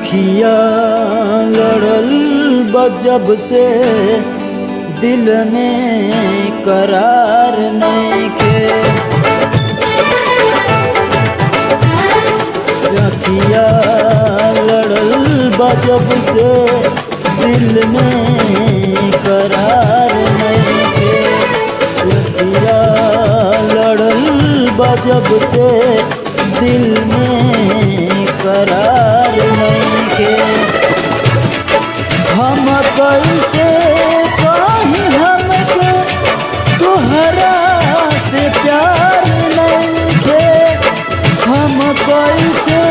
अखिया लड़ल बजब से दिल में करार नइखे। अखिया लड़ल बजब से दिल में करार नइखे। अखिया लड़ल बजब से दिल में करार नइखे। हम कैसे कहीं हमके तुहरा से प्यार नइखे। हम कैसे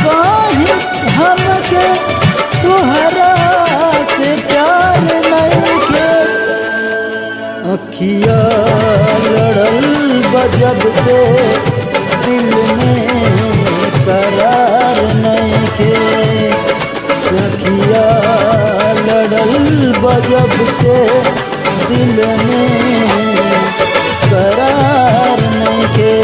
कहीं हमके तुहरा से प्यार नइखे। अखिया लड़ल बजब से दिल में करार नइखे। अखिया लड़ल बजब से दिल में करार नइखे।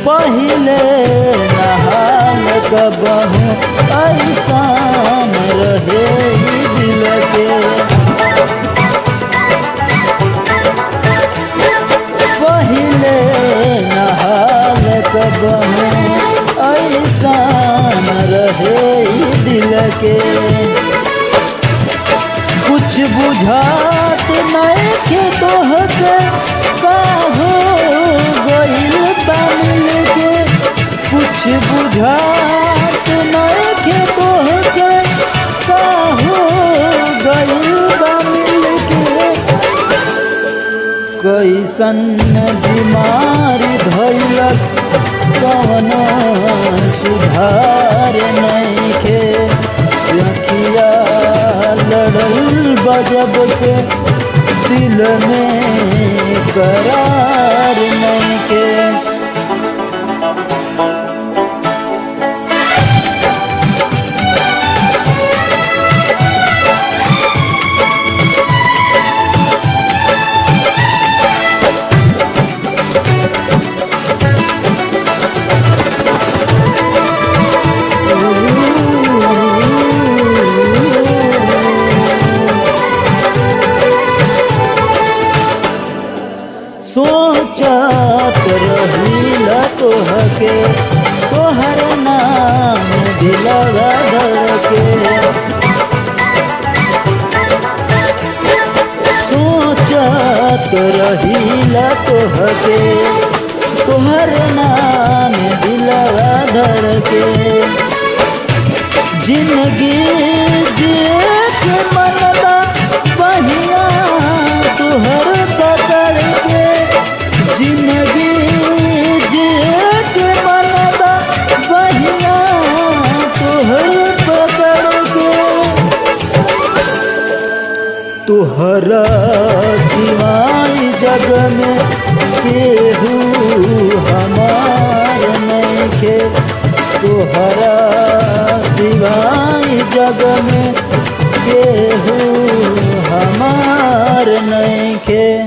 पहिले नहाल कबहू ऐसान रहे दिल के। पहिले नहाल कबहू ऐसान रहे दिल के। कुछ बुझात नइखे तोहसे का हो गइल बा मिल के। कुछ बुझात नइखे तोहसे का हो गइल बा मिल के। कैसन बीमारी धइलस कवनो सुधार नइखे। अखिया लड़ल बजब से दिल में करार नइखे। सोचत रहिला तोहके तोहर नाम दिलवा धड़के। सोचत रहिला तोहके तोहर नाम दिलवा धड़के। जिंदगी जिए के मनवा बहिया तोहर पकड़ के। जिंदगी जिए के मनवा बहिया तोहर पकड़ के। तोहरा सिवाय जग में केहू हमार नइखे। तोहरा सिवाय जग में केहू हमार नइखे।